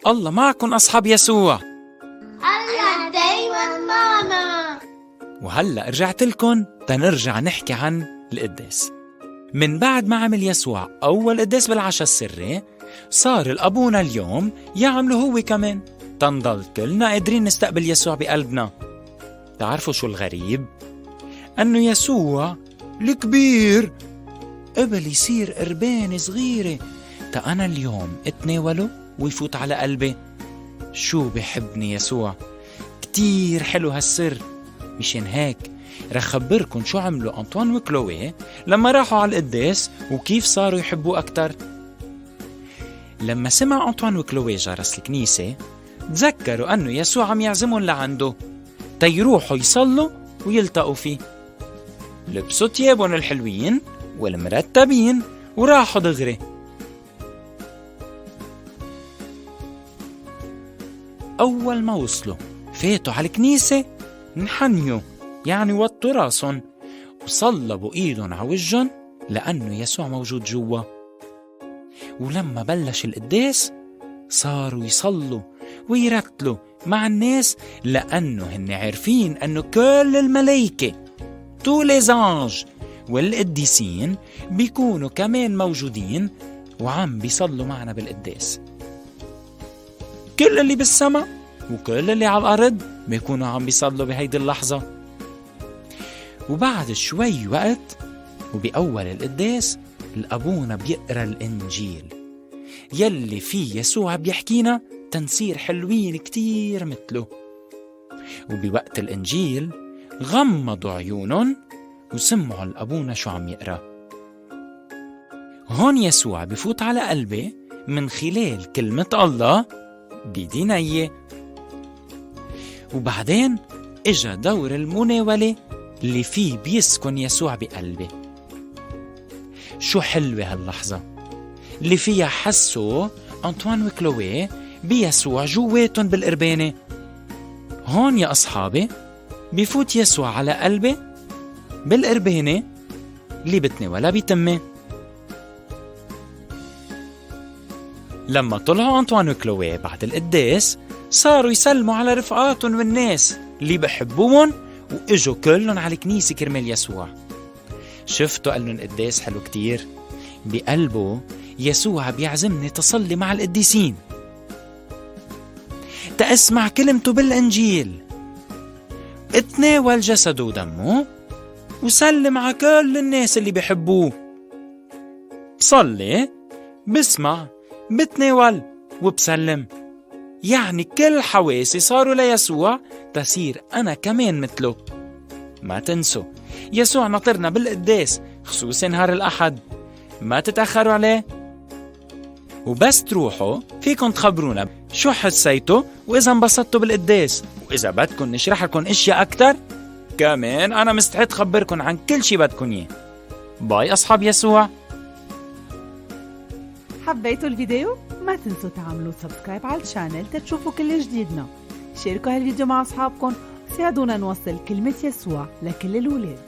الله معكم أصحاب يسوع. الله دايما معنا. وهلأ رجعت لكم تنرجع نحكي عن القداس. من بعد ما عمل يسوع أول قداس بالعشاء السري، صار الأبونا اليوم يعمله هو كمان، تنضل كلنا قادرين نستقبل يسوع بقلبنا. تعرفوا شو الغريب؟ أنه يسوع الكبير قبل يصير قربانة صغيرة تا أنا اليوم اتناوله ويفوت على قلبي. شو بحبني يسوع، كتير حلو هالسر. مشان هيك رح خبركن شو عملوا أنطوان وكلوي لما راحوا على القداس وكيف صاروا يحبوه أكتر. لما سمع أنطوان وكلوي جرس الكنيسة، تذكروا أنه يسوع عم يعزمهم لعنده تيروحوا يصلوا ويلتقوا فيه. لبسوا تيابهم الحلوين والمرتبين وراحوا دغري. أول ما وصلوا فاتوا على الكنيسة، انحنيوا يعني وطوا راسهم وصلبوا ايدهم على وجهن لأنه يسوع موجود جوا. ولما بلش القداس صاروا يصلوا ويرتلوا مع الناس، لأنه هن عارفين أنه كل الملايكة tous les anges والقديسين بيكونوا كمان موجودين وعم بيصلوا معنا بالقداس. كل اللي بالسماء وكل اللي على الأرض بيكونوا عم بيصلوا بهيدي اللحظة. وبعد شوي وقت وبأول القداس الأبونا بيقرأ الإنجيل يلي فيه يسوع بيحكينا تنصير حلوين كتير مثله. وبوقت الإنجيل غمضوا عيونهم وسمعوا الأبونا شو عم يقرأ. هون يسوع بفوت على قلبي من خلال كلمة الله بدينية. وبعدين إجا دور المناولة اللي فيه بيسكن يسوع بقلبي. شو حلوة هاللحظة اللي فيها حسوا أنطوان وكلوي بيسوع جواتهم بالقربانة. هون يا أصحابي بيفوت يسوع على قلبي بالقربانة اللي بتناولها بتمي. لما طلعوا أنطوان وكلوي بعد القداس صاروا يسلموا على رفقاتهم والناس اللي بحبوهم، وإجوا كلهم على الكنيسة كرمال يسوع. شفتوا قالن القداس حلو كتير؟ بقلبه يسوع بيعزمني تصلي مع القديسين، تأسمع كلمته بالإنجيل، اتناول جسده ودمه، وسلم على كل الناس اللي بيحبوه. بصلي، بسمع، بتناول، وبسلم. يعني كل حواسي صاروا ليسوع تصير أنا كمان مثله. ما تنسوا يسوع ناطرنا بالقداس خصوصي نهار الأحد، ما تتأخروا عليه. وبس تروحوا فيكن تخبرونا شو حسيتوا وإذا انبسطتوا بالقداس، وإذا بدكن نشرح لكم اشياء أكتر كمان أنا مستعد خبركن عن كل شي بدكن إياه. باي أصحاب يسوع. حبيتوا الفيديو؟ ما تنسوا تعملوا سبسكرايب على الشانل تشوفوا كل جديدنا. شاركوا هالفيديو مع أصحابكم، ساعدونا نوصل كلمة يسوع لكل الولاد.